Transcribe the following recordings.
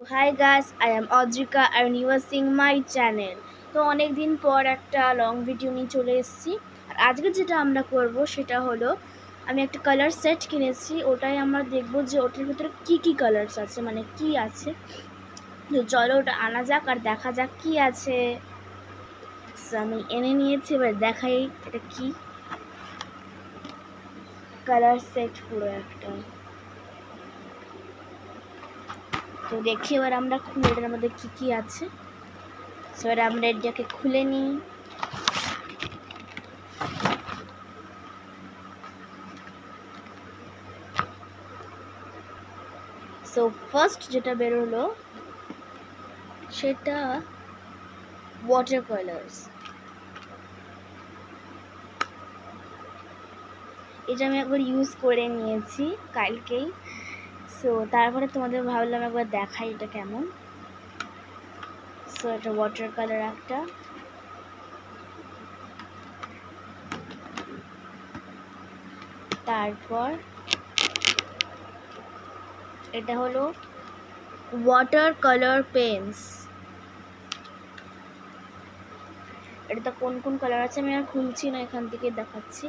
Hi guys, I am Audrika and you are seeing my channel. তো অনেক দিন পর একটা লং ভিডিও নিয়ে চলে এসেছি। আর আজকে যেটা আমরা করব সেটা হলো আমি একটা কালার সেট কিনেছি, ওটাই আমরা দেখব যে ওটার ভিতরে কি কি কালারস আছে, মানে কি আছে। তো চলো ওটা আনা যাক আর দেখা যাক কি আছে। আমি এনে নিয়েছি, এবার দেখাই এটা কি কালার সেট পুরো একটা। তো দেখি এবার আমরা খুলে এটার মধ্যে কি কি আছে। এবার আমরা এটাকে খুলে নিই। সো ফার্স্ট যেটা বেরোলো সেটা ওয়াটার কালার্স। এটা আমি একবার ইউজ করে নিয়েছি কালকেই। সো তারপরে তোমাদের ভাবলাম একবার দেখাই এটা কেমন। সো এটা ওয়াটার কালার একটা। তারপর এটা হলো ওয়াটার কালার পেন্স। এটাতে কোন কোন কালার আছে আমি আর খুলছি না, এখান থেকে দেখাচ্ছি।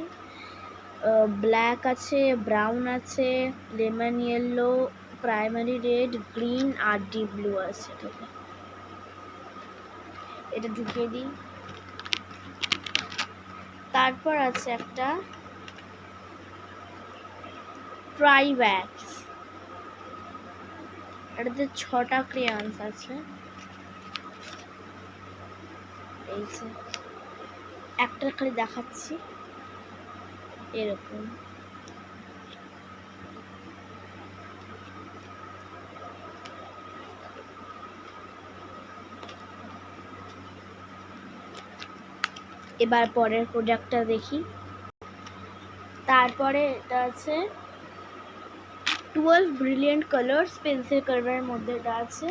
ব্ল্যাক আছে, ব্রাউন আছে, lemon yellow, primary red, green আর ডিপ ব্লু আছে। এটা ঢুকিয়ে দিই। তারপর আছে একটা ট্রাইব্যাক্স, এটাতে 6টা ক্রেয়ন্স আছে। এই যে একটা খালি দেখাচ্ছি এরকম। এবার পরের প্রোডাক্টটা দেখি। তারপরে এটা আছে 12 ব্রিলিয়েন্ট কালার্স পেন্সিল কালারের মধ্যে এটা আছে।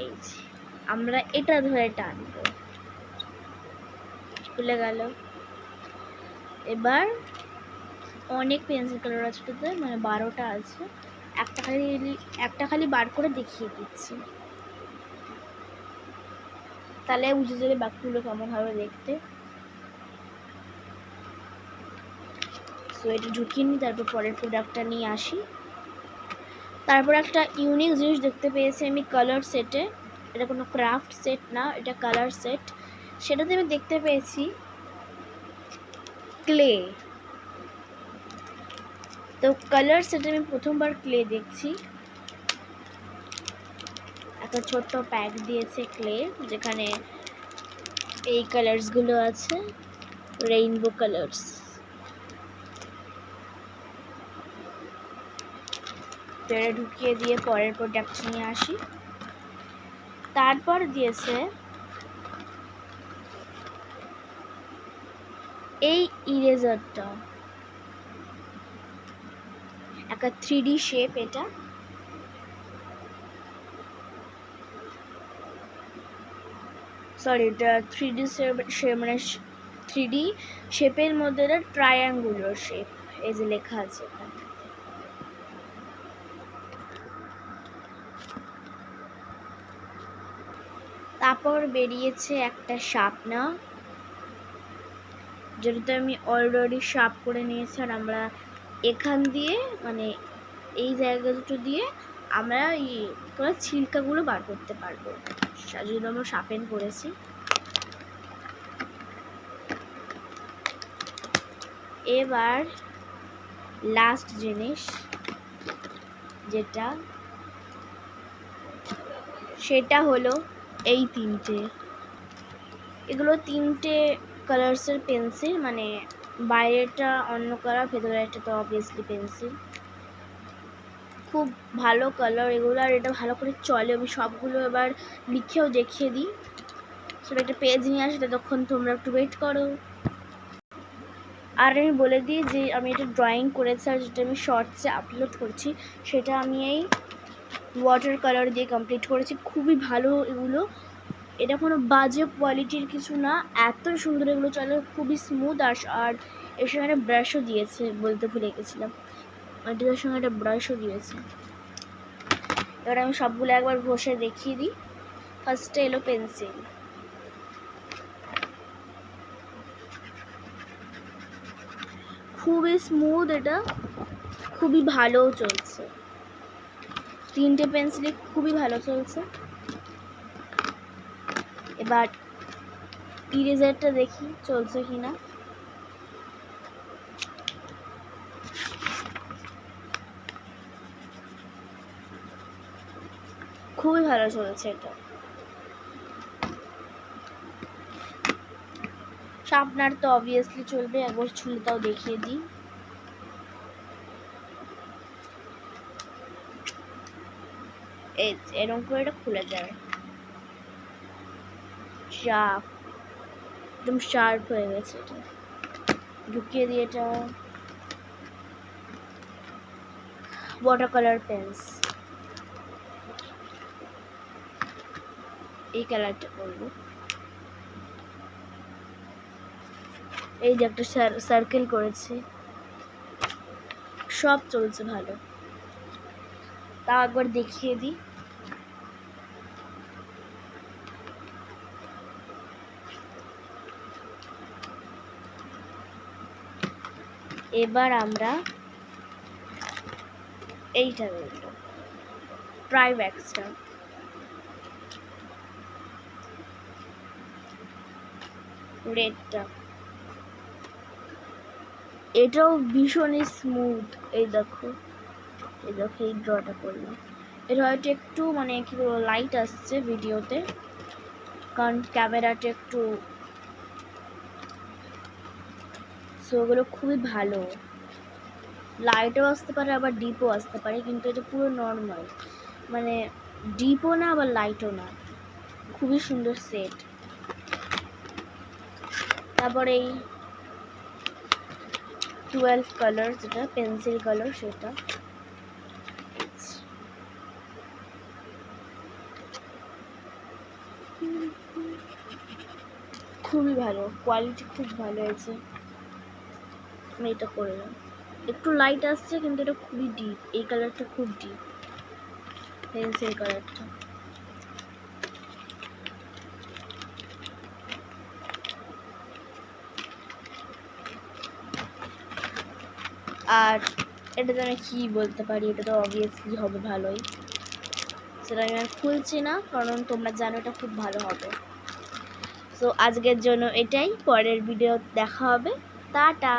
এই যে আমরা এটা ধরে টানবো, খুলে গেল। এবার অনেক পেন্সিল কালার আছে এটাতে, মানে 12টা আছে। একটা খালি বার করে দেখিয়ে দিচ্ছি, তাহলে বুঝে যাবে বাকিগুলো কেমন হবে দেখতে। সো এটা ঢুকিয়ে নিই, তারপর পরের প্রোডাক্টটা নিয়ে আসি। তারপর একটা ইউনিক জিনিস দেখতে পেয়েছি আমি কালার সেটে। এটা কোনো ক্রাফট সেট না, এটা কালার সেট। সেটাতে আমি দেখতে পেয়েছি ক্লে। তো কালার সেটে আমি প্রথমবার ক্লে দেখছি। একটা ছোট্ট প্যাক দিয়েছে ক্লে, যেখানে এই কালার্সগুলো আছে, রেইনবো কালার্স। তো এটা ঢুকিয়ে দিয়ে পরের প্রোডাক্ট নিয়ে আসি। তারপর দিয়েছে এই ইরেজারটা, একটা 3D শেপ। এটা এটা 3D শেপ, মানে 3D শেপের মধ্যে একটা ট্রায়াঙ্গুলার শেপ। এই যে লেখা আছে এখানে। তারপর বেরিয়েছে একটা শার্পনার, যেটাতে আমি অলরেডি শার্প করে নিয়েছি। আর আমরা এখান দিয়ে, মানে এই জায়গা দুটো দিয়ে আমরা এই ছিলকাগুলো বার করতে পারবো, যদি আমরা শার্পেন করেছি। এবার লাস্ট জিনিস যেটা, সেটা হলো এই তিনটে। এগুলো 3টে কালার্সের পেন্সিল, মানে বাইরেটা অন্য কালার, ভেতরে একটা তো অবভিয়াসলি পেন্সিল। খুব ভালো কালার এগুলো, আর এটা ভালো করে চলে। আমি সবগুলো এবার লিখেও দেখিয়ে দিই। সেটা একটা পেজ নিয়ে আসে, ততক্ষণ তোমরা একটু ওয়েট করো। আর আমি বলে দিই যে আমি এটা ড্রয়িং করেছি, আর যেটা আমি শর্টসে আপলোড করছি সেটা আমি এই ওয়াটার কালার দিয়ে কমপ্লিট করেছি। খুবই ভালো এগুলো, এটা কোনো বাজে কোয়ালিটির কিছু না, এত সুন্দর এগুলো চলে, খুবই স্মুথ। আর এর সঙ্গে একটা ব্রাশও দিয়েছে, বলতে ভুলে গেছিলাম, এটার সঙ্গে একটা ব্রাশও দিয়েছে। এবার আমি সবগুলো একবার ঘষে দেখিয়ে দিই। ফার্স্টে এলো পেন্সিল, খুবই স্মুথ, এটা খুবই ভালো চলছে, 3টে পেন্সিলই খুবই ভালো চলছে। এবার ইরেজারটা দেখি চলছে কিনা। খুবই ভালো চলছে এটা। শার্পনার তো অবভিয়াসলি চলবে, একবার ছুরিটাও দেখিয়ে দিই। এরকম করে এটা খুলে যাবে, শার্প, একদম শার্প হয়ে গেছে। এটা ঢুকিয়ে দিই। এটা ওয়াটার কালার পেন্স, এই কালারটা করবো। এই যে একটা সার্কেল করেছি, সব চলছে ভালো। তা একবার দেখিয়ে দিই। এবার আমরা এইটা দেখব, ট্রাইব্যাক্সটা। রেডটা, এটাও ভীষণই স্মুথ। এই দেখো, এই দেখো, এই ড্রটা করলাম। এটা হয়তো একটু মানে কি বলবো লাইট আসছে ভিডিওতে, কারণ ক্যামেরাটা একটু, সো ওগুলো খুবই ভালো। লাইটও আসতে পারে আবার ডিপও আসতে পারে, কিন্তু এটা পুরো নর্মাল, মানে ডিপও না আবার লাইটও না, খুবই সুন্দর সেট। তারপরে এই 12 কালার, যেটা পেন্সিল কালার, সেটা খুবই ভালো, কোয়ালিটি খুব ভালো হয়েছে। আমি এটা করলাম, একটু লাইট আসছে কিন্তু এটা খুবই ডিপ, এই কালারটা খুব ডিপ, পেন্সিল কালারটা। আর এটা তো আমি কী বলতে পারি, এটা তো অবভিয়াসলি হবে ভালোই, সেটা আমি আর খুলছি না, কারণ তোমরা জানো এটা খুব ভালো হবে। সো আজকের জন্য এটাই, পরের ভিডিও দেখা হবে, টাটা।